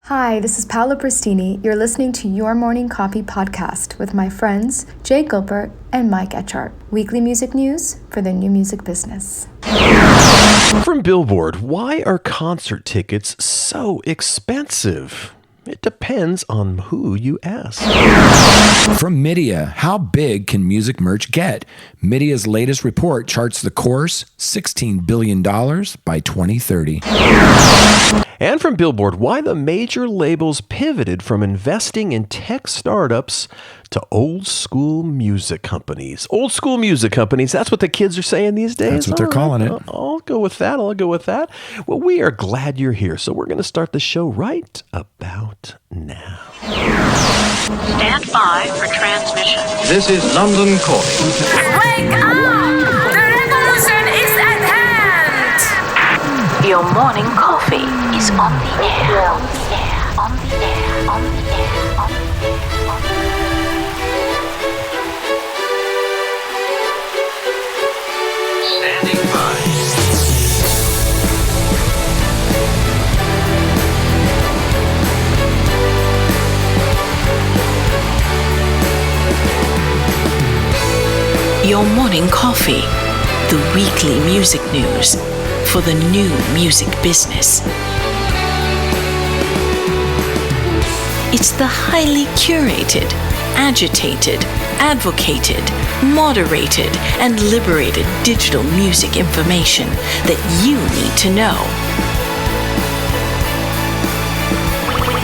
Hi, this is Paola Pristini. You're listening to Your Morning Coffee podcast with my friends Jay Gilbert and Mike Etchart. Weekly music news for the new music business. From Billboard, why are concert tickets so expensive? It depends on who you ask. From Media, how big can music merch get? Media's latest report charts the course, $16 billion by 2030. And from Billboard, why the major labels pivoted from investing in tech startups to old school music companies. Old school music companies, that's what the kids are saying these days. That's what they're calling it. I'll go with that. Well, we are glad you're here, so we're going to start the show right about now. Stand by for transmission. This is London calling. Wake up! The revolution is at hand! Your morning coffee is on the air. On the air. On the air. On the air. On the air. On the air. Standing by. Your morning coffee, the weekly music news for the new music business. It's the highly curated, agitated, advocated, moderated, and liberated digital music information that you need to know.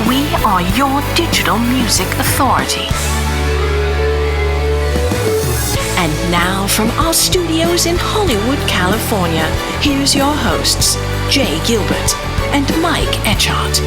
We are your digital music authority. And now from our studios in Hollywood, California, here's your hosts, Jay Gilbert and Mike Etchart.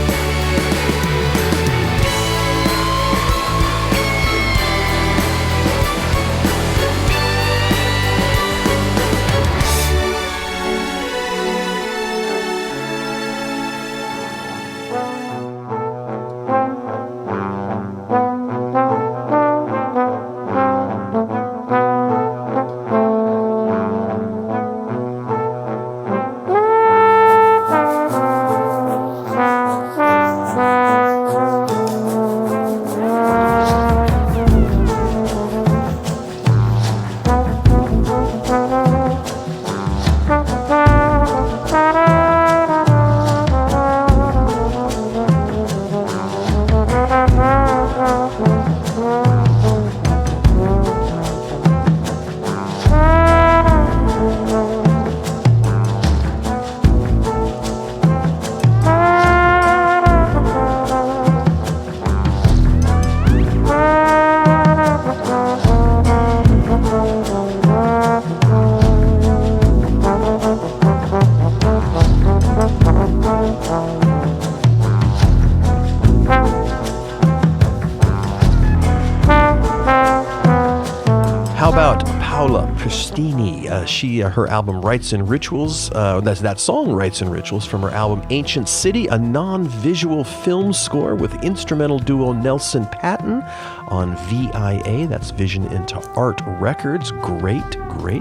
Her album Rites and Rituals, that song Rites and Rituals from her album Ancient City, a non-visual film score with instrumental duo Nelson Patton on VIA, that's Vision into Art Records. Great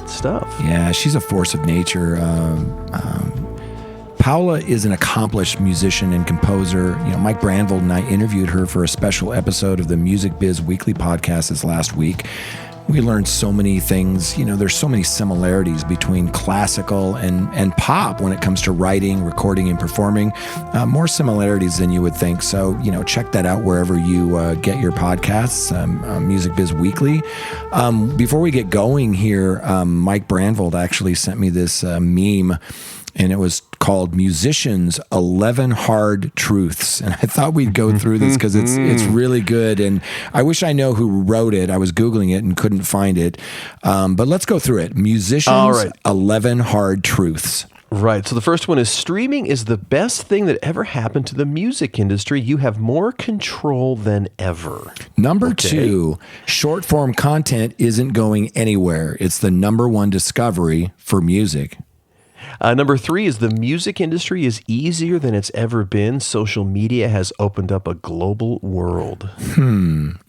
stuff. Yeah, she's a force of nature. Paola is an accomplished musician and composer. Mike Branvold and I interviewed her for a special episode of the Music Biz Weekly podcast this last week. We learned so many things. There's so many similarities between classical and pop when it comes to writing, recording, and performing. More similarities than you would think. So, check that out wherever you get your podcasts, Music Biz Weekly. Before we get going here, Mike Branvold actually sent me this meme, and it was called Musicians 11 Hard Truths. And I thought we'd go through this because it's really good. And I wish I know who wrote it. I was Googling it and couldn't find it. But let's go through it. Musicians 11 Hard Truths. Right. So the first one is streaming is the best thing that ever happened to the music industry. You have more control than ever. Number 2, short form content isn't going anywhere. It's the number one discovery for music. Number 3 is the music industry is easier than it's ever been. Social media has opened up a global world.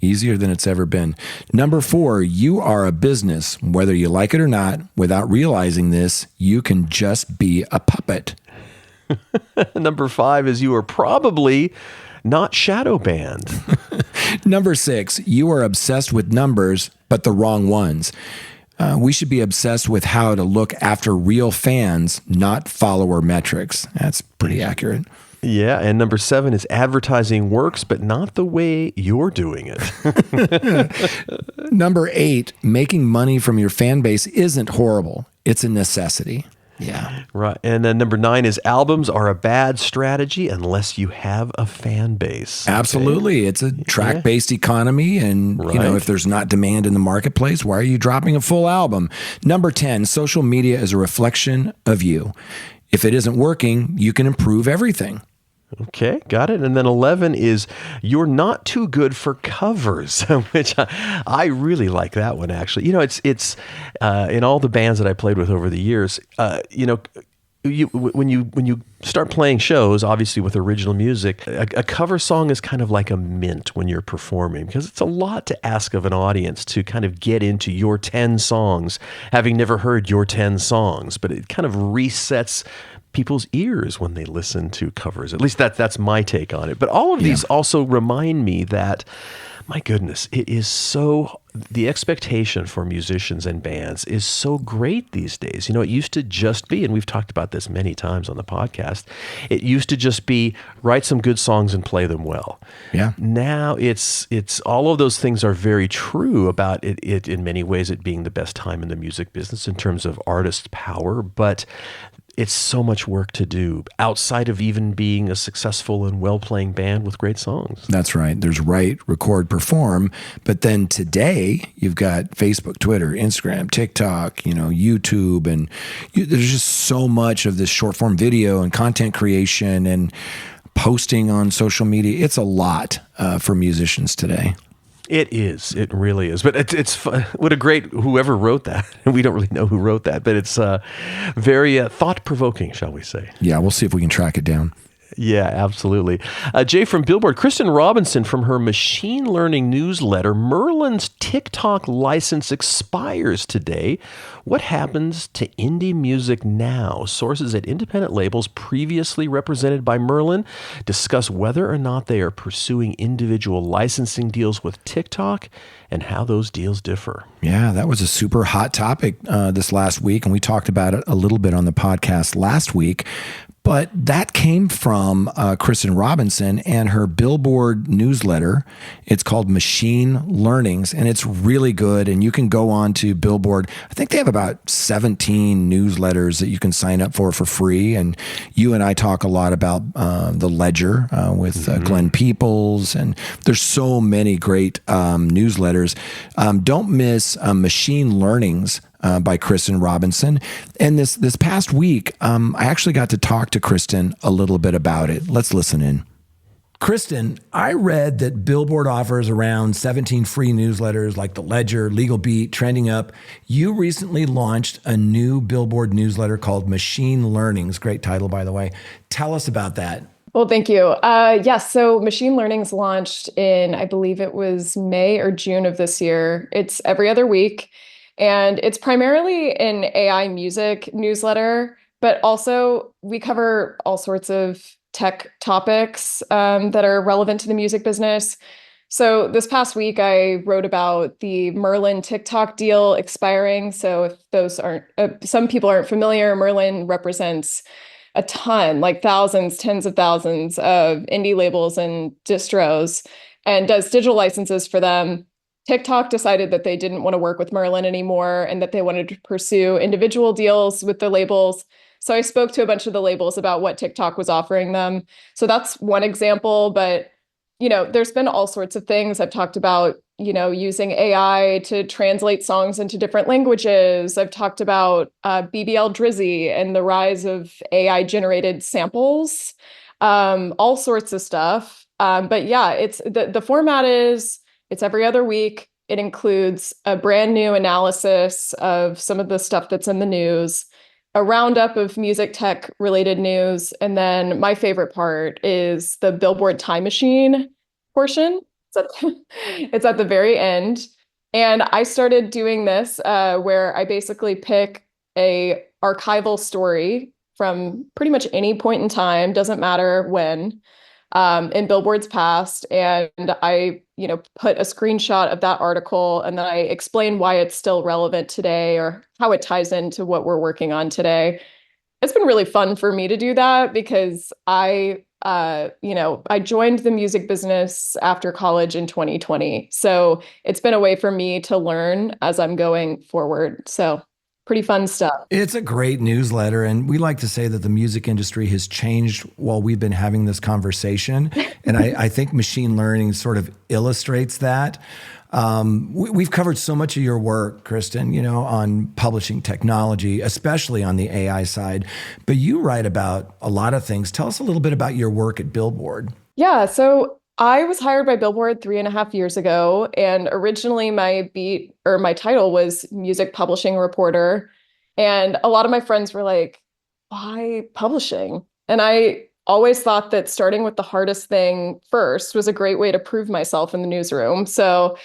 Easier than it's ever been. Number 4, you are a business. Whether you like it or not, without realizing this, you can just be a puppet. Number 5 is you are probably not shadow banned. Number 6, you are obsessed with numbers, but the wrong ones. We should be obsessed with how to look after real fans, not follower metrics. That's pretty accurate. Yeah, and number 7 is advertising works, but not the way you're doing it. Number 8, making money from your fan base isn't horrible. It's a necessity. Yeah. Right. And then number 9 is albums are a bad strategy unless you have a fan base. Absolutely. Okay. It's a track-based economy. And, if there's not demand in the marketplace, why are you dropping a full album? Number 10, social media is a reflection of you. If it isn't working, you can improve everything. Okay, got it. And then 11 is you're not too good for covers, which I really like that one, actually. It's in all the bands that I played with over the years, when you start playing shows, obviously with original music, a cover song is kind of like a mint when you're performing, because it's a lot to ask of an audience to kind of get into your 10 songs, having never heard your 10 songs, but it kind of resets people's ears when they listen to covers. At least that's my take on it. But all of these also remind me that, my goodness, the expectation for musicians and bands is so great these days. It used to just be, and we've talked about this many times on the podcast, it used to just be write some good songs and play them well. Yeah. Now it's all of those things are very true about it in many ways, it being the best time in the music business in terms of artist power, but it's so much work to do outside of even being a successful and well-playing band with great songs. That's right. There's write, record, perform. But then today, you've got Facebook, Twitter, Instagram, TikTok, YouTube, and there's just so much of this short-form video and content creation and posting on social media. It's a lot for musicians today. It is. It really is. But it's what a great, whoever wrote that. We don't really know who wrote that, but it's very thought-provoking, shall we say. Yeah, we'll see if we can track it down. Yeah, absolutely. Jay from Billboard, Kristin Robinson from her machine learning newsletter, Merlin's TikTok license expires today. What happens to indie music now? Sources at independent labels previously represented by Merlin discuss whether or not they are pursuing individual licensing deals with TikTok and how those deals differ. Yeah, that was a super hot topic this last week, and we talked about it a little bit on the podcast last week. But that came from Kristin Robinson and her Billboard newsletter. It's called Machine Learnings, and it's really good. And you can go on to Billboard. I think they have about 17 newsletters that you can sign up for free. And you and I talk a lot about the Ledger with Glenn Peoples. And there's so many great newsletters. Don't miss Machine Learnings by Kristin Robinson. And this past week, I actually got to talk to Kristin a little bit about it. Let's listen in. Kristin, I read that Billboard offers around 17 free newsletters like The Ledger, Legal Beat, Trending Up. You recently launched a new Billboard newsletter called Machine Learnings. Great title, by the way. Tell us about that. Well, thank you. Yes, so Machine Learning's launched in, I believe it was May or June of this year. It's every other week. And it's primarily an AI music newsletter, but also we cover all sorts of tech topics that are relevant to the music business. So this past week, I wrote about the Merlin TikTok deal expiring. So if those aren't, some people aren't familiar, Merlin represents a ton, like thousands, tens of thousands of indie labels and distros, and does digital licenses for them. TikTok decided that they didn't want to work with Merlin anymore and that they wanted to pursue individual deals with the labels. So I spoke to a bunch of the labels about what TikTok was offering them. So that's one example, but there's been all sorts of things. I've talked about, using AI to translate songs into different languages. I've talked about BBL Drizzy and the rise of AI generated samples, all sorts of stuff. But yeah, it's the format is, it's every other week. It includes a brand new analysis of some of the stuff that's in the news, a roundup of music tech related news, and then my favorite part is the Billboard Time Machine portion. It's at the very end. And I started doing this where I basically pick a archival story from pretty much any point in time, doesn't matter when, in Billboard's past. And I, put a screenshot of that article, and then I explain why it's still relevant today or how it ties into what we're working on today. It's been really fun for me to do that because I joined the music business after college in 2020. So it's been a way for me to learn as I'm going forward. So pretty fun stuff. It's a great newsletter. And we like to say that the music industry has changed while we've been having this conversation. And I think machine learning sort of illustrates that. We've covered so much of your work, Kristin, on publishing technology, especially on the AI side. But you write about a lot of things. Tell us a little bit about your work at Billboard. Yeah, so I was hired by Billboard 3.5 years ago. And originally my title was music publishing reporter. And a lot of my friends were like, why publishing? And I always thought that starting with the hardest thing first was a great way to prove myself in the newsroom. So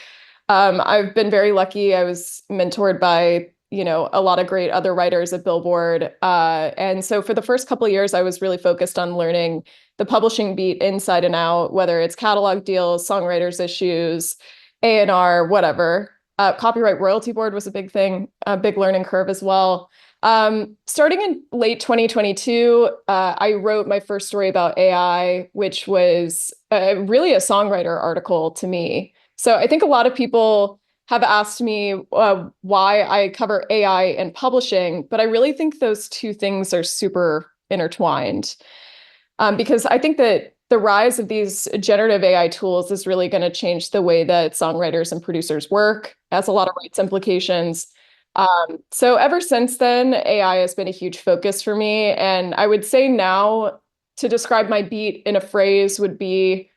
I've been very lucky. I was mentored by, a lot of great other writers at Billboard. And so for the first couple of years, I was really focused on learning the publishing beat inside and out, whether it's catalog deals, songwriters issues, A&R, whatever. Copyright royalty board was a big thing, a big learning curve as well. Starting in late 2022, I wrote my first story about AI, which was really a songwriter article to me. So I think a lot of people have asked me why I cover AI and publishing, but I really think those two things are super intertwined because I think that the rise of these generative AI tools is really going to change the way that songwriters and producers work. It has a lot of rights implications. So ever since then, AI has been a huge focus for me. And I would say now, to describe my beat in a phrase would be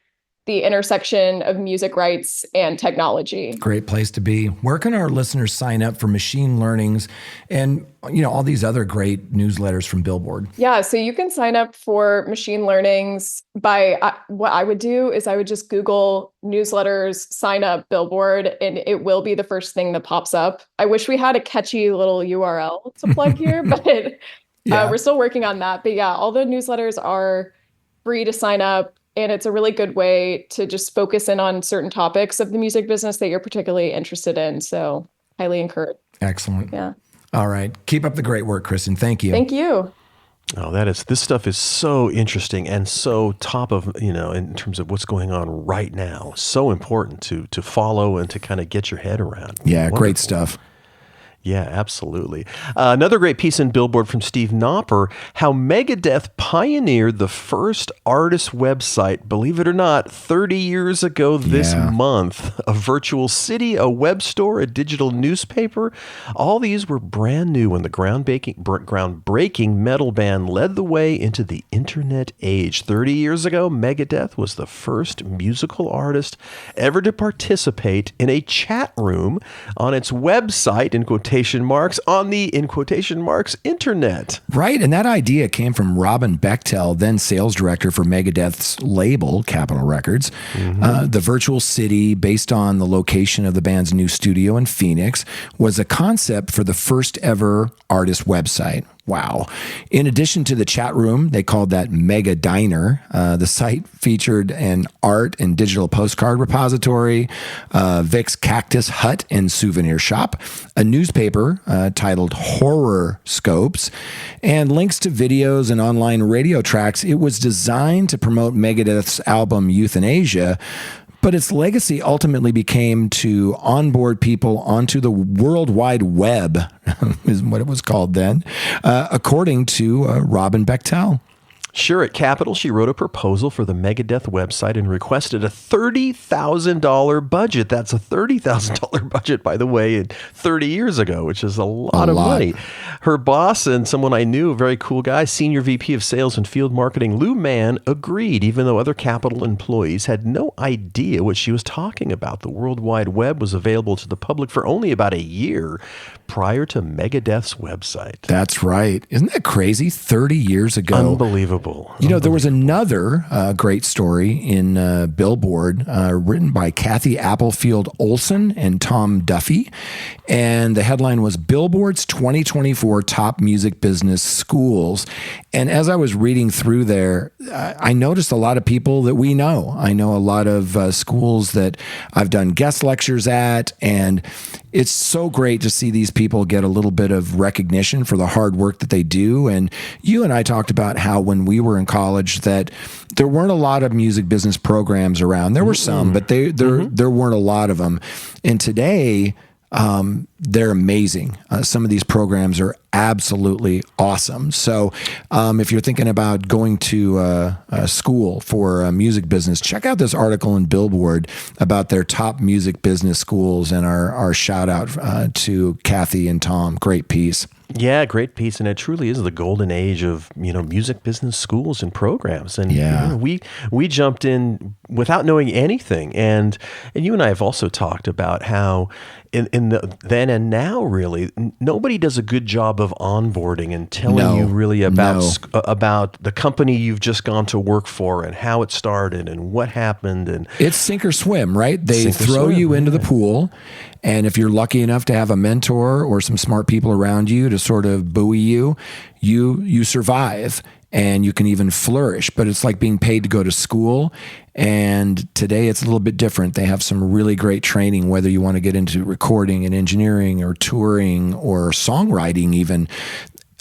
the intersection of music rights and technology. Great place to be. Where can our listeners sign up for Machine Learnings and all these other great newsletters from Billboard? Yeah, so you can sign up for Machine Learnings by what I would do is I would just Google newsletters, sign up Billboard, and it will be the first thing that pops up. I wish we had a catchy little URL to plug here, but we're still working on that. But yeah, all the newsletters are free to sign up. And it's a really good way to just focus in on certain topics of the music business that you're particularly interested in. So highly encourage. Excellent. Yeah. All right. Keep up the great work, Kristin. Thank you. Thank you. Oh, this stuff is so interesting and so top of, in terms of what's going on right now. So important to follow and to kind of get your head around. Yeah, Wonderful. Great stuff. Yeah, absolutely. Another great piece in Billboard from Steve Knopper, how Megadeth pioneered the first artist website, believe it or not, 30 years ago this month. A virtual city, a web store, a digital newspaper. All these were brand new when the groundbreaking metal band led the way into the internet age. 30 years ago, Megadeth was the first musical artist ever to participate in a chat room on its website, in quotation marks, on the, in quotation marks, internet. Right. And that idea came from Robin Bechtel, then sales director for Megadeth's label, Capitol Records. The virtual city, based on the location of the band's new studio in Phoenix, was a concept for the first ever artist website. Wow. In addition to the chat room, they called that Mega Diner. The site featured an art and digital postcard repository, Vic's Cactus Hut and souvenir shop, a newspaper titled Horror Scopes, and links to videos and online radio tracks. It was designed to promote Megadeth's album Euthanasia, but its legacy ultimately became to onboard people onto the World Wide Web, is what it was called then, according to Robin Bechtel. Sure, at Capitol, she wrote a proposal for the Megadeth website and requested a $30,000 budget. That's a $30,000 budget, by the way, 30 years ago, which is a lot of money. Her boss and someone I knew, a very cool guy, Senior VP of Sales and Field Marketing, Lou Mann, agreed, even though other Capitol employees had no idea what she was talking about. The World Wide Web was available to the public for only about a year prior to Megadeth's website. That's right. Isn't that crazy? 30 years ago. Unbelievable. Unbelievable. There was another great story in Billboard written by Kathy Applefield Olson and Tom Duffy. And the headline was Billboard's 2024 Top Music Business Schools. And as I was reading through there, I noticed a lot of people that we know. I know a lot of schools that I've done guest lectures at, and it's so great to see these people get a little bit of recognition for the hard work that they do. And you and I talked about how when we were in college that there weren't a lot of music business programs around. There were some, but there weren't a lot of them. And today, they're amazing. Some of these programs are absolutely awesome. So if you're thinking about going to a school for music business, check out this article in Billboard about their top music business schools, and our shout out to Kathy and Tom. Great piece. Yeah, great piece, and it truly is the golden age of music business schools and programs. And we jumped in without knowing anything, and you and I have also talked about how in the then and now, really, nobody does a good job of onboarding and telling you really about the company you've just gone to work for and how it started and what happened. And it's sink or swim, right? They throw you into the pool. And if you're lucky enough to have a mentor or some smart people around you to sort of buoy you, you survive and you can even flourish. But it's like being paid to go to school. And today it's a little bit different. They have some really great training, whether you want to get into recording and engineering or touring or songwriting even.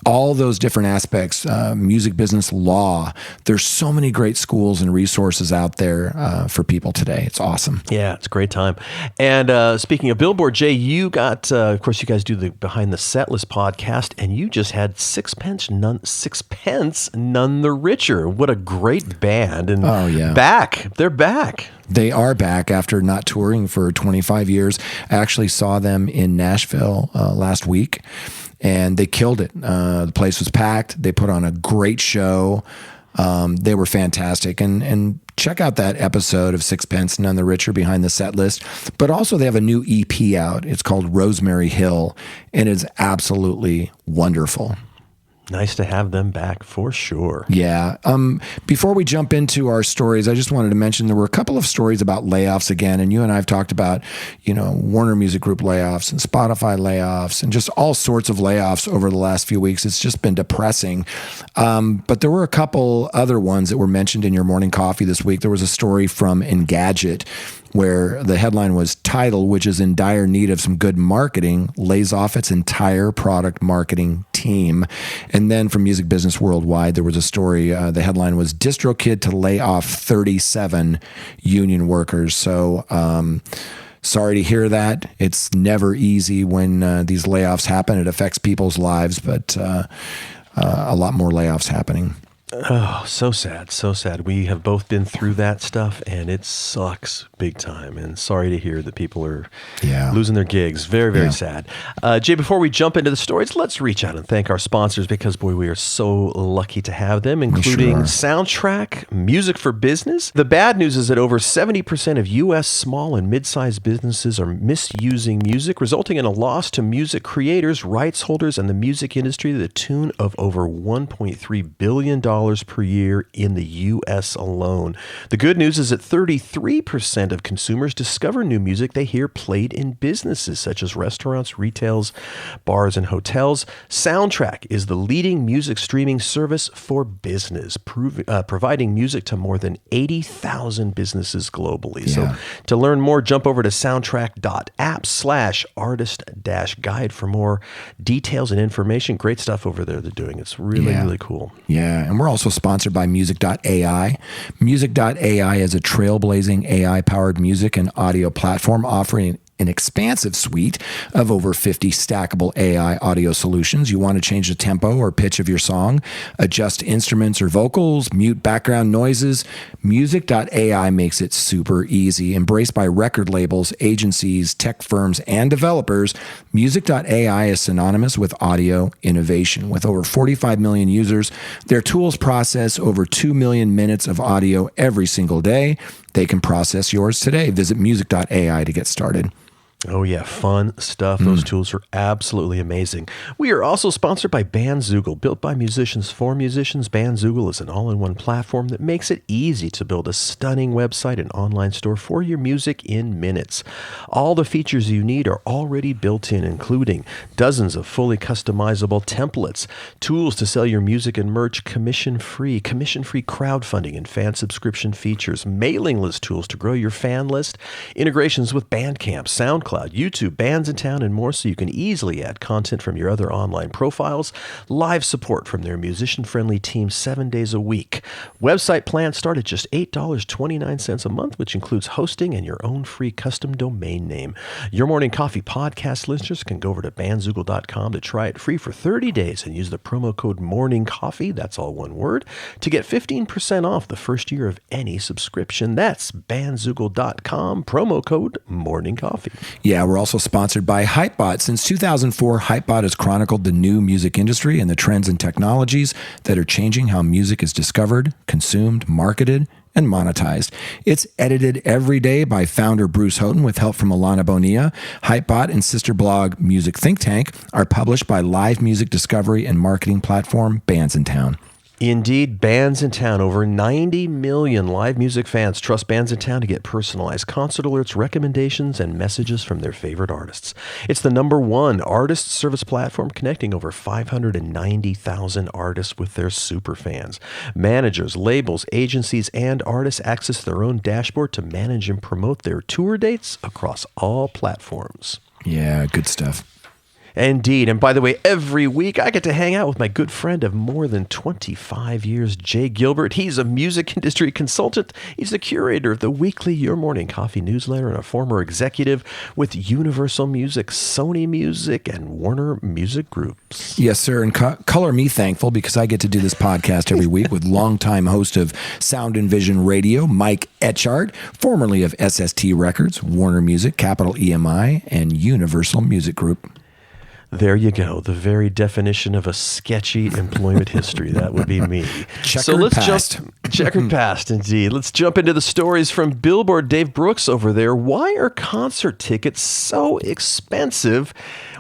All those different aspects, music business, law. There's so many great schools and resources out there for people today. It's awesome. Yeah, it's a great time. And speaking of Billboard, Jay, you got, of course, you guys do the Behind the Setlist podcast, and you just had Sixpence None the Richer. What a great band. And they're back. They are back after not touring for 25 years. I actually saw them in Nashville last week. And they killed it. The place was packed. They put on a great show. They were fantastic. And check out that episode of Sixpence None the Richer, Behind the Set List. But also they have a new EP out. It's called Rosemary Hill, and it's absolutely wonderful. Nice to have them back for sure. Yeah. Before we jump into our stories, I just wanted to mention there were a couple of stories about layoffs again. And you and I have talked about, Warner Music Group layoffs and Spotify layoffs and just all sorts of layoffs over the last few weeks. It's just been depressing. But there were a couple other ones that were mentioned in your morning coffee this week. There was a story from Engadget where the headline was Tidal, which is in dire need of some good marketing, lays off its entire product marketing team. And then from Music Business Worldwide, there was a story. The headline was DistroKid to lay off 37 union workers. So sorry to hear that. It's never easy when these layoffs happen. It affects people's lives, but a lot more layoffs happening. Oh, so sad, so sad. We have both been through that stuff, and it sucks big time. And sorry to hear that people are losing their gigs. Very, very sad. Jay, before we jump into the stories, let's reach out and thank our sponsors because, boy, we are so lucky to have them, including Soundtrack, Music for Business. The bad news is that over 70% of U.S. small and mid-sized businesses are misusing music, resulting in a loss to music creators, rights holders, and the music industry to the tune of over $1.3 billion per year in the U.S. alone. The good news is that 33% of consumers discover new music they hear played in businesses such as restaurants, retails, bars, and hotels. Soundtrack is the leading music streaming service for business, providing music to more than 80,000 businesses globally. So to learn more, jump over to soundtrack.app/artist-guide for more details and information. Great stuff over there they're doing. It's really, really cool. Yeah, and we're also sponsored by Music.ai. Music.ai is a trailblazing AI-powered music and audio platform offering an expansive suite of over 50 stackable AI audio solutions. You want to change the tempo or pitch of your song, adjust instruments or vocals, mute background noises. Music.ai makes it super easy. Embraced by record labels, agencies, tech firms, and developers, Music.ai is synonymous with audio innovation. With over 45 million users, their tools process over 2 million minutes of audio every single day. They can process yours today. Visit Music.ai to get started. Oh yeah, fun stuff. Those tools are absolutely amazing. We are also sponsored by Bandzoogle. Built by musicians for musicians, Bandzoogle is an all-in-one platform that makes it easy to build a stunning website and online store for your music in minutes. All the features you need are already built in, including dozens of fully customizable templates, tools to sell your music and merch commission-free crowdfunding and fan subscription features, mailing list tools to grow your fan list, integrations with Bandcamp, SoundCloud, YouTube, Bands in Town, and more, so you can easily add content from your other online profiles, live support from their musician-friendly team 7 days a week. Website plans start at just $8.29 a month, which includes hosting and your own free custom domain name. Your Morning Coffee podcast listeners can go over to bandzoogle.com to try it free for 30 days and use the promo code MORNINGCOFFEE, that's all one word, to get 15% off the first year of any subscription. That's bandzoogle.com, promo code MORNINGCOFFEE. Yeah, we're also sponsored by Hypebot. Since 2004, Hypebot has chronicled the new music industry and the trends and technologies that are changing how music is discovered, consumed, marketed, and monetized. It's edited every day by founder Bruce Houghton with help from Alana Bonilla. Hypebot and sister blog Music Think Tank are published by live music discovery and marketing platform Bands in Town. Indeed, Bands in Town. Over 90 million live music fans trust Bands in Town to get personalized concert alerts, recommendations, and messages from their favorite artists. It's the #1 artist service platform connecting over 590,000 artists with their super fans. Managers, labels, agencies, and artists access their own dashboard to manage and promote their tour dates across all platforms. Yeah, good stuff. Indeed. And by the way, every week I get to hang out with my good friend of more than 25 years, Jay Gilbert. He's a music industry consultant. He's the curator of the weekly Your Morning Coffee newsletter and a former executive with Universal Music, Sony Music, and Warner Music Groups. Yes, sir. And color me thankful because I get to do this podcast every week with longtime host of Sound and Vision Radio, Mike Etchart, formerly of SST Records, Warner Music, Capital EMI, and Universal Music Group. There you go. The very definition of a sketchy employment history. That would be me. Checkered past, indeed. Let's jump into the stories from Billboard. Dave Brooks over there. Why are concert tickets so expensive?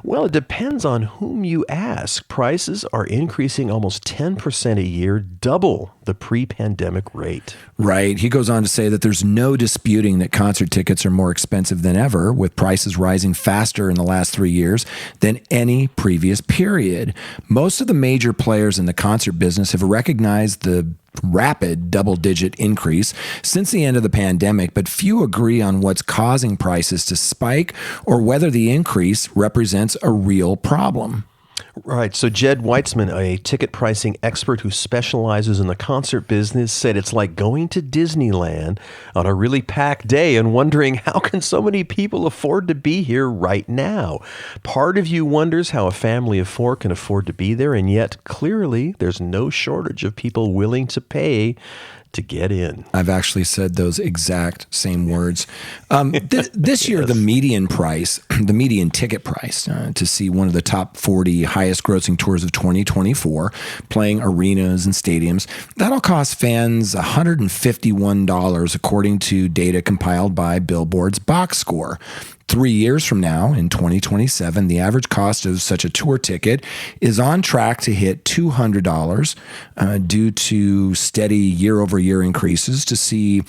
Well, it depends on whom you ask. Prices are increasing almost 10% a year, double the pre-pandemic rate. Right. He goes on to say that there's no disputing that concert tickets are more expensive than ever, with prices rising faster in the last 3 years than any previous period. Most of the major players in the concert business have recognized the rapid double-digit increase since the end of the pandemic, but few agree on what's causing prices to spike or whether the increase represents a real problem. Right. So Jed Weitzman, a ticket pricing expert who specializes in the concert business, said it's like going to Disneyland on a really packed day and wondering how can so many people afford to be here right now. Part of you wonders how a family of 4 can afford to be there, and yet clearly there's no shortage of people willing to pay to get in. I've actually said those exact same words. This year, the median ticket price to see one of the top 40 highest grossing tours of 2024, playing arenas and stadiums, that'll cost fans $151 according to data compiled by Billboard's Box Score. 3 years from now, in 2027, the average cost of such a tour ticket is on track to hit $200 due to steady year-over-year increases to see,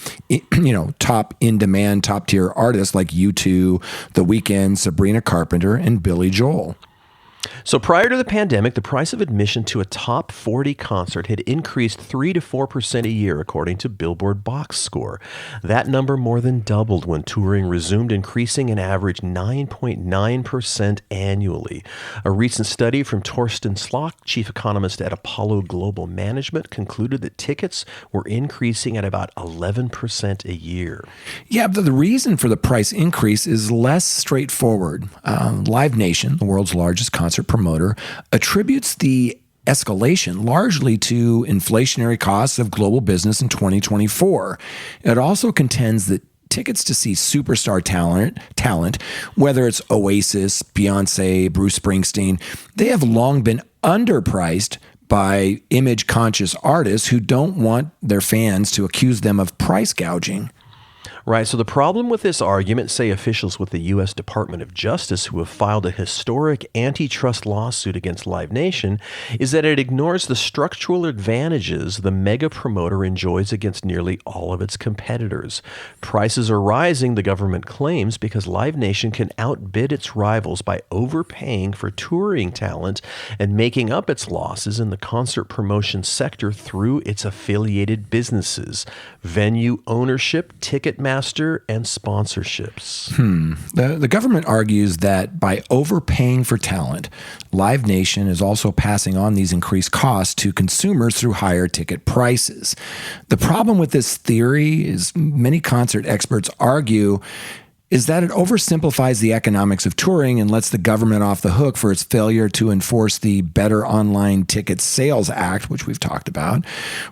top in-demand, top-tier artists like U2, The Weeknd, Sabrina Carpenter, and Billy Joel. So prior to the pandemic, the price of admission to a top 40 concert had increased 3 to 4% a year, according to Billboard Box Score. That number more than doubled when touring resumed, increasing an average 9.9% annually. A recent study from Torsten Slok, chief economist at Apollo Global Management, concluded that tickets were increasing at about 11% a year. Yeah, but the reason for the price increase is less straightforward. Live Nation, the world's largest concert promoter, attributes the escalation largely to inflationary costs of global business in 2024. It also contends that tickets to see superstar talent, whether it's Oasis, Beyonce, Bruce Springsteen, they have long been underpriced by image-conscious artists who don't want their fans to accuse them of price gouging. Right. So the problem with this argument, say officials with the U.S. Department of Justice who have filed a historic antitrust lawsuit against Live Nation, is that it ignores the structural advantages the mega promoter enjoys against nearly all of its competitors. Prices are rising, the government claims, because Live Nation can outbid its rivals by overpaying for touring talent and making up its losses in the concert promotion sector through its affiliated businesses, venue ownership, Ticketmaster, and sponsorships. The government argues that by overpaying for talent, Live Nation is also passing on these increased costs to consumers through higher ticket prices. The problem with this theory is many concert experts argue is that it oversimplifies the economics of touring and lets the government off the hook for its failure to enforce the Better Online Ticket Sales Act, which we've talked about,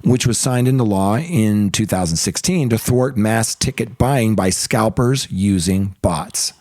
which was signed into law in 2016 to thwart mass ticket buying by scalpers using bots.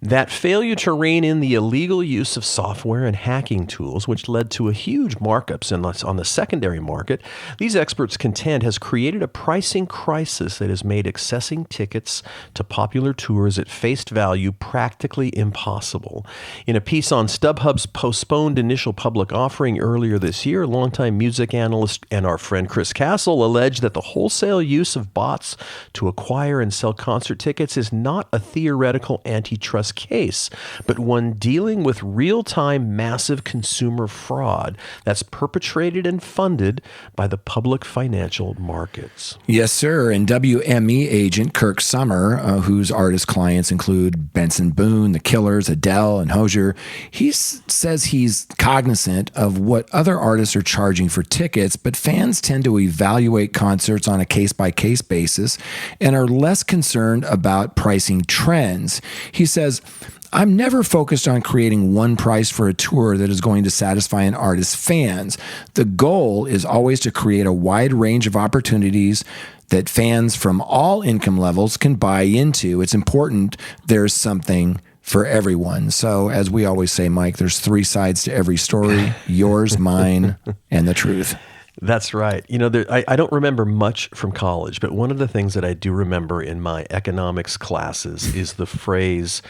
That failure to rein in the illegal use of software and hacking tools, which led to a huge markups on the secondary market, these experts contend has created a pricing crisis that has made accessing tickets to popular tours at face value practically impossible. In a piece on StubHub's postponed initial public offering earlier this year, longtime music analyst and our friend Chris Castle alleged that the wholesale use of bots to acquire and sell concert tickets is not a theoretical antitrust case, but one dealing with real-time massive consumer fraud that's perpetrated and funded by the public financial markets. Yes, sir. And WME agent Kirk Summer, whose artist clients include Benson Boone, The Killers, Adele, and Hozier, he says he's cognizant of what other artists are charging for tickets, but fans tend to evaluate concerts on a case-by-case basis and are less concerned about pricing trends. He says, I'm never focused on creating one price for a tour that is going to satisfy an artist's fans. The goal is always to create a wide range of opportunities that fans from all income levels can buy into. It's important there's something for everyone. So as we always say, Mike, there's three sides to every story, yours, mine, and the truth. That's right. You know, I don't remember much from college, but one of the things that I do remember in my economics classes is the phrase,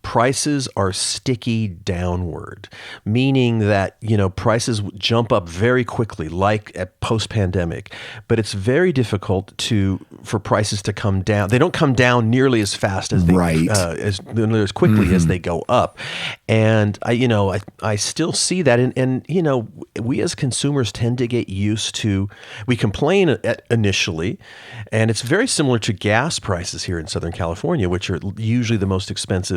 prices are sticky downward, meaning that, you know, prices jump up very quickly, like at post-pandemic, but it's very difficult for prices to come down. They don't come down nearly as fast as as quickly as they go up. And I still see that. And you know, we as consumers tend to get used to, we complain initially, and it's very similar to gas prices here in Southern California, which are usually the most expensive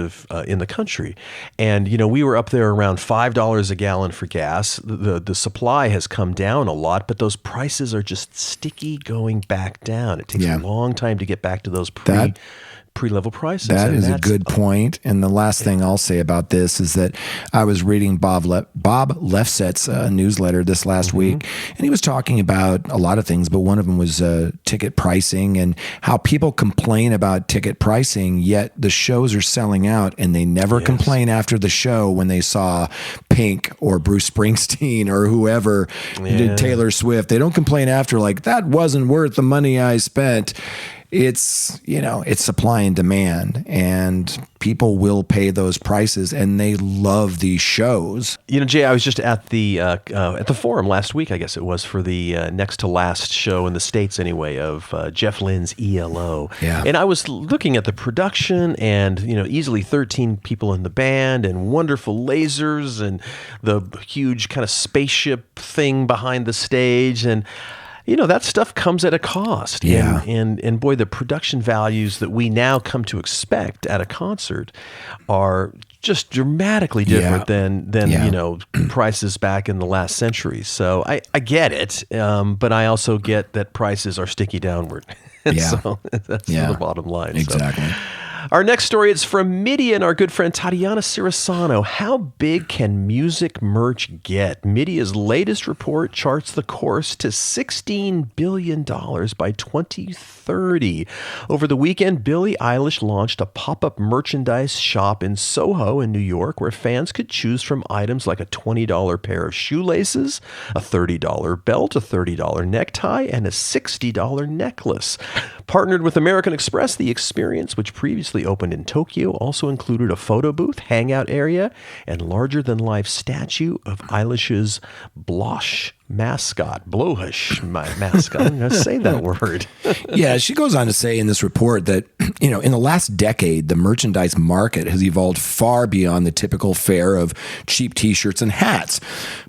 in the country. And, you know, we were up there around $5 a gallon for gas. The supply has come down a lot, but those prices are just sticky going back down. It takes a long time to get back to those pre-level prices. That is a good point. And the last thing I'll say about this is that I was reading Bob Lefsetz's newsletter this last week, and he was talking about a lot of things, but one of them was ticket pricing and how people complain about ticket pricing, yet the shows are selling out, and they never complain after the show when they saw Pink or Bruce Springsteen or whoever, Taylor Swift. They don't complain after like, that wasn't worth the money I spent. It's, you know, it's supply and demand, and people will pay those prices, and they love these shows. You know, Jay, I was just at the forum last week, I guess it was, for the next to last show in the States anyway of Jeff Lynne's ELO. Yeah. And I was looking at the production and, you know, easily 13 people in the band and wonderful lasers and the huge kind of spaceship thing behind the stage. And you know, that stuff comes at a cost. Yeah. And boy, the production values that we now come to expect at a concert are just dramatically different than you know, prices back in the last century. So I get it, but I also get that prices are sticky downward. So that's the bottom line. Exactly. So. Our next story is from MIDI and our good friend Tatiana Cirasano. How big can music merch get? MIDI's latest report charts the course to $16 billion by 2030. Over the weekend, Billie Eilish launched a pop-up merchandise shop in Soho in New York where fans could choose from items like a $20 pair of shoelaces, a $30 belt, a $30 necktie, and a $60 necklace. Partnered with American Express, the experience, which previously opened in Tokyo, also included a photo booth, hangout area, and larger-than-life statue of Eilish's Blosh mascot. Blohish mascot. I'm going to say that word. Yeah, she goes on to say in this report that, in the last decade, the merchandise market has evolved far beyond the typical fare of cheap t-shirts and hats.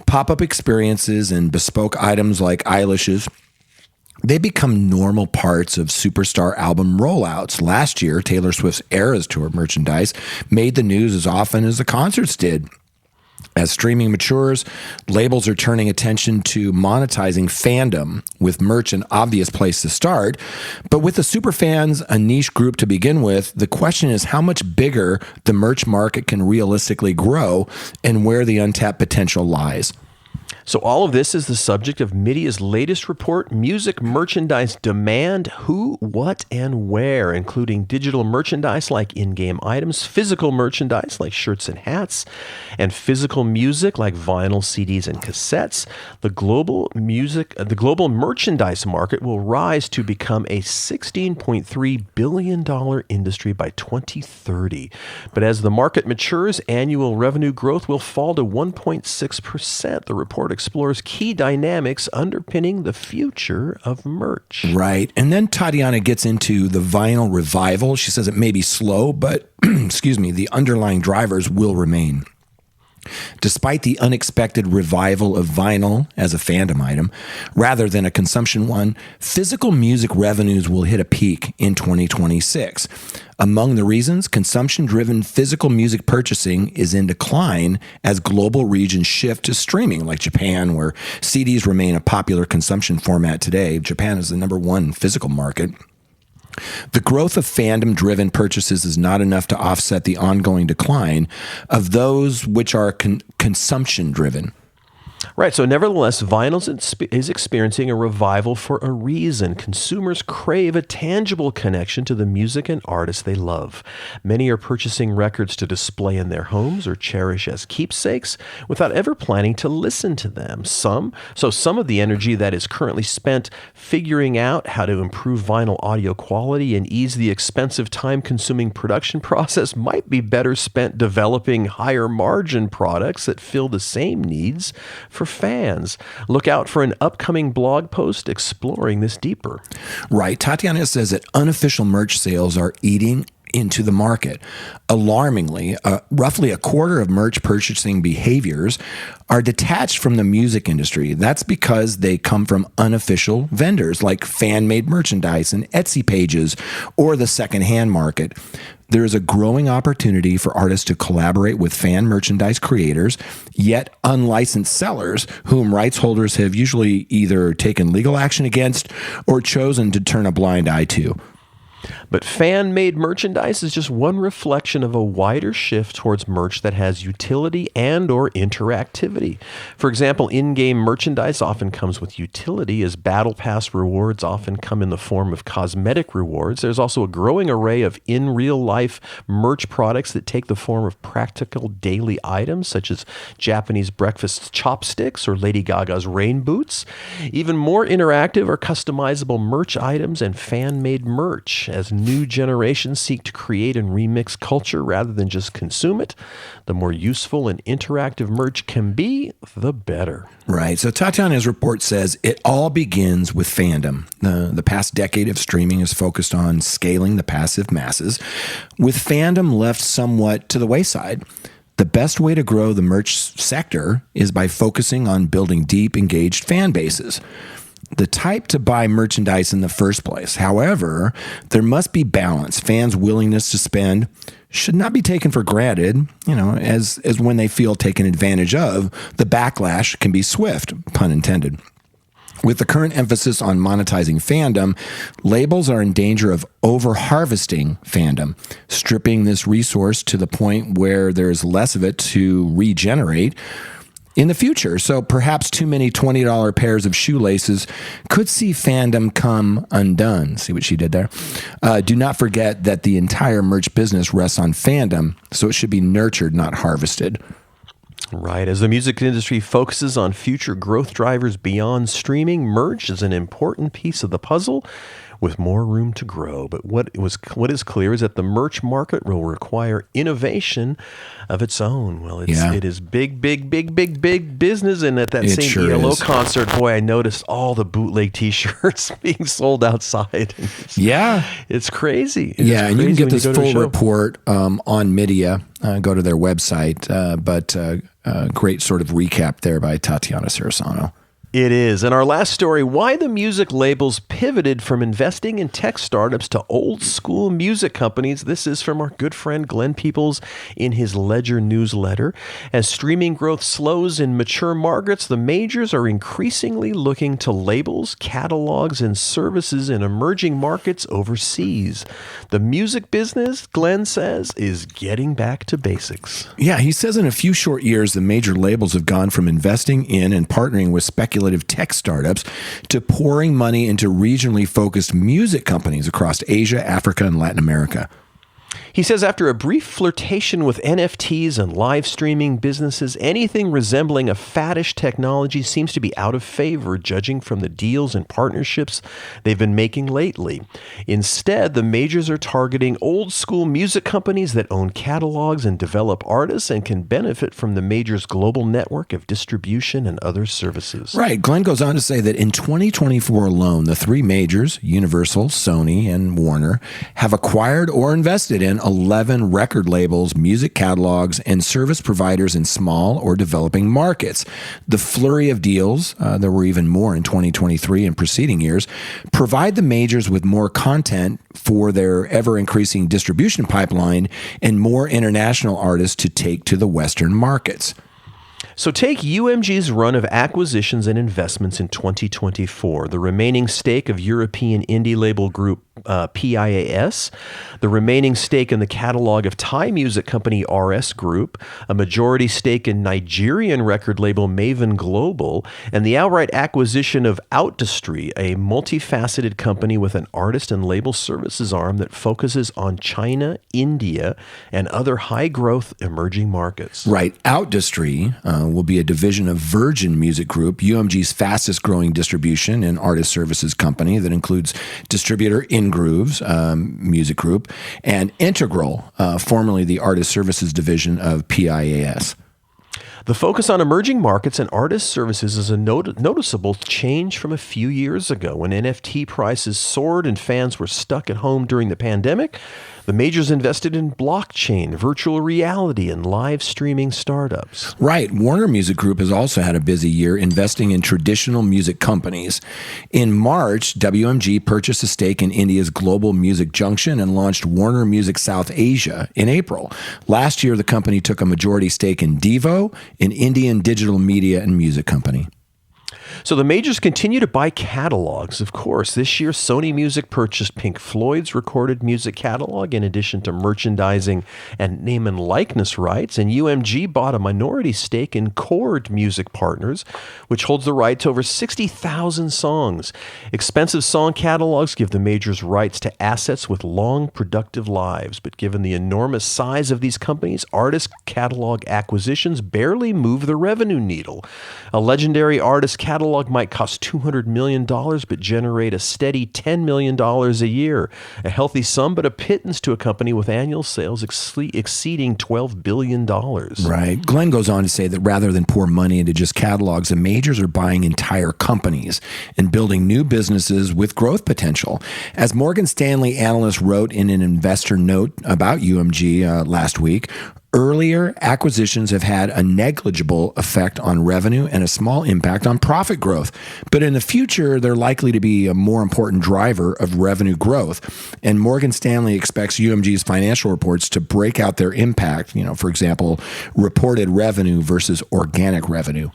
Pop-up experiences and bespoke items like Eilish's, they become normal parts of superstar album rollouts. Last year, Taylor Swift's Eras Tour merchandise made the news as often as the concerts did. As streaming matures, labels are turning attention to monetizing fandom, with merch an obvious place to start. But with the superfans a niche group to begin with, the question is how much bigger the merch market can realistically grow and where the untapped potential lies. So all of this is the subject of MIDI's latest report, Music Merchandise Demand, Who, What, and Where, including digital merchandise like in-game items, physical merchandise like shirts and hats, and physical music like vinyl, CDs, and cassettes. The global merchandise market will rise to become a $16.3 billion industry by 2030. But as the market matures, annual revenue growth will fall to 1.6%. The report explores key dynamics underpinning the future of merch. Right. And then Tatiana gets into the vinyl revival. She says it may be slow, but the underlying drivers will remain. Despite the unexpected revival of vinyl as a fandom item, rather than a consumption one, physical music revenues will hit a peak in 2026. Among the reasons, consumption-driven physical music purchasing is in decline as global regions shift to streaming, like Japan, where CDs remain a popular consumption format today. Japan is the number one physical market. The growth of fandom-driven purchases is not enough to offset the ongoing decline of those which are consumption-driven. Right. So nevertheless, vinyl is experiencing a revival for a reason. Consumers crave a tangible connection to the music and artists they love. Many are purchasing records to display in their homes or cherish as keepsakes without ever planning to listen to them. Some of the energy that is currently spent figuring out how to improve vinyl audio quality and ease the expensive, time-consuming production process might be better spent developing higher margin products that fill the same needs for fans. Look out for an upcoming blog post exploring this deeper. Right. Tatiana says that unofficial merch sales are eating into the market. Alarmingly, roughly a quarter of merch purchasing behaviors are detached from the music industry. That's because they come from unofficial vendors like fan-made merchandise and Etsy pages or the secondhand market. There is a growing opportunity for artists to collaborate with fan merchandise creators, yet unlicensed sellers whom rights holders have usually either taken legal action against or chosen to turn a blind eye to. But fan-made merchandise is just one reflection of a wider shift towards merch that has utility and or interactivity. For example, in-game merchandise often comes with utility, as Battle Pass rewards often come in the form of cosmetic rewards. There's also a growing array of in-real-life merch products that take the form of practical daily items, such as Japanese breakfast chopsticks or Lady Gaga's rain boots. Even more interactive are customizable merch items and fan-made merch. As new generations seek to create and remix culture rather than just consume it, the more useful and interactive merch can be, the better. Right. So Tatiana's report says it all begins with fandom. The past decade of streaming is focused on scaling the passive masses, with fandom left somewhat to the wayside. The best way to grow the merch sector is by focusing on building deep, engaged fan bases. The type to buy merchandise in the first place. However, there must be balance. Fans' willingness to spend should not be taken for granted, as when they feel taken advantage of, the backlash can be swift, pun intended. With the current emphasis on monetizing fandom, labels are in danger of over-harvesting fandom, stripping this resource to the point where there's less of it to regenerate in the future. So perhaps too many $20 pairs of shoelaces could see fandom come undone. See what she did there? Do not forget that the entire merch business rests on fandom, so it should be nurtured, not harvested. Right. As the music industry focuses on future growth drivers beyond streaming, merch is an important piece of the puzzle with more room to grow. But what is clear is that the merch market will require innovation of its own. Well, it is big business. And at that same sure ELO is. concert, boy, I noticed all the bootleg T-shirts being sold outside. It's crazy. And you can get this full report on Media. Go to their website. But great sort of recap there by Tatiana Sarasano. It is. And our last story, why the music labels pivoted from investing in tech startups to old school music companies. This is from our good friend Glenn Peoples in his Ledger newsletter. As streaming growth slows in mature markets, the majors are increasingly looking to labels, catalogs, and services in emerging markets overseas. The music business, Glenn says, is getting back to basics. Yeah, he says in a few short years, the major labels have gone from investing in and partnering with speculative tech startups to pouring money into regionally focused music companies across Asia, Africa, and Latin America. He says after a brief flirtation with NFTs and live streaming businesses, anything resembling a faddish technology seems to be out of favor, judging from the deals and partnerships they've been making lately. Instead, the majors are targeting old school music companies that own catalogs and develop artists and can benefit from the majors' global network of distribution and other services. Right. Glenn goes on to say that in 2024 alone, the three majors, Universal, Sony, and Warner, have acquired or invested in 11 record labels, music catalogs, and service providers in small or developing markets. The flurry of deals, there were even more in 2023 and preceding years, provide the majors with more content for their ever-increasing distribution pipeline and more international artists to take to the Western markets. So take UMG's run of acquisitions and investments in 2024, the remaining stake of European indie label group PIAS, the remaining stake in the catalog of Thai music company RS Group, a majority stake in Nigerian record label Maven Global, and the outright acquisition of Outdustry, a multifaceted company with an artist and label services arm that focuses on China, India, and other high-growth emerging markets. Right. Outdustry will be a division of Virgin Music Group, UMG's fastest-growing distribution and artist services company that includes distributor Ingrooves Music Group and Integral, formerly the artist services division of PIAS. The focus on emerging markets and artist services is a noticeable change from a few years ago when NFT prices soared and fans were stuck at home during the pandemic. The majors invested in blockchain, virtual reality, and live streaming startups. Right. Warner Music Group has also had a busy year investing in traditional music companies. In March, WMG purchased a stake in India's Global Music Junction and launched Warner Music South Asia in April. Last year, the company took a majority stake in Devo, an Indian digital media and music company. So the majors continue to buy catalogs. Of course, this year Sony Music purchased Pink Floyd's recorded music catalog in addition to merchandising and name and likeness rights. And UMG bought a minority stake in Chord Music Partners, which holds the right to over 60,000 songs. Expensive song catalogs give the majors rights to assets with long, productive lives. But given the enormous size of these companies, artist catalog acquisitions barely move the revenue needle. A legendary artist catalog might cost $200 million, but generate a steady $10 million a year. A healthy sum, but a pittance to a company with annual sales exceeding $12 billion. Right. Glenn goes on to say that rather than pour money into just catalogs, the majors are buying entire companies and building new businesses with growth potential. As Morgan Stanley analyst wrote in an investor note about UMG last week, earlier acquisitions have had a negligible effect on revenue and a small impact on profit growth. But in the future, they're likely to be a more important driver of revenue growth. And Morgan Stanley expects UMG's financial reports to break out their impact, for example, reported revenue versus organic revenue.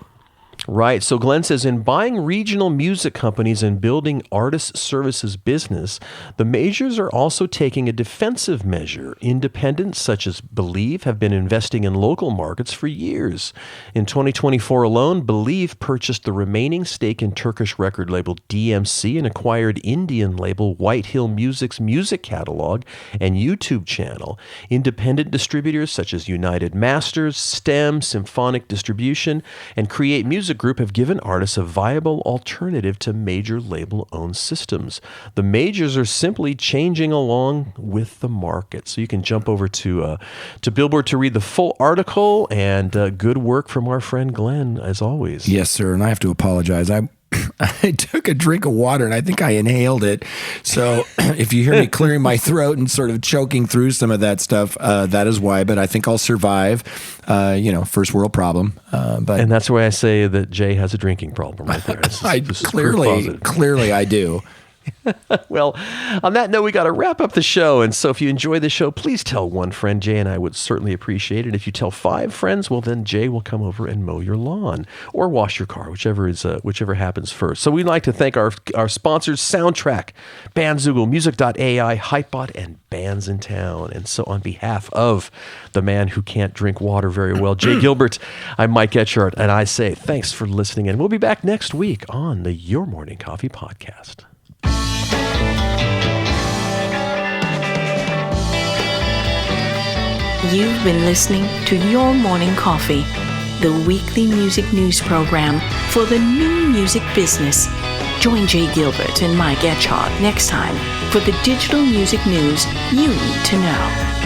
Right. So Glenn says, in buying regional music companies and building artist services business, the majors are also taking a defensive measure. Independents such as Believe have been investing in local markets for years. In 2024 alone, Believe purchased the remaining stake in Turkish record label DMC and acquired Indian label White Hill Music's music catalog and YouTube channel. Independent distributors such as United Masters, STEM, Symphonic Distribution, and Create Music Group have given artists a viable alternative to major label-owned systems. The majors are simply changing along with the market. So you can jump over to Billboard to read the full article, and good work from our friend Glenn, as always. Yes, sir, and I have to apologize. I took a drink of water and I think I inhaled it. So if you hear me clearing my throat and sort of choking through some of that stuff, that is why. But I think I'll survive. First world problem. And that's why I say that Jay has a drinking problem right there. Clearly I do. Well, on that note, we got to wrap up the show. And so if you enjoy the show, please tell one friend. Jay and I would certainly appreciate it. If you tell 5 friends, well, then Jay will come over and mow your lawn or wash your car, whichever happens first. So we'd like to thank our sponsors, Soundtrack, Bandzoogle, Music.ai, Hypebot, and Bands in Town. And so on behalf of the man who can't drink water very well, Jay Gilbert, I'm Mike Etchart, and I say thanks for listening. And we'll be back next week on the Your Morning Coffee Podcast. You've been listening to Your Morning Coffee, the weekly music news program for the new music business. Join Jay Gilbert and Mike Etchart next time for the digital music news you need to know.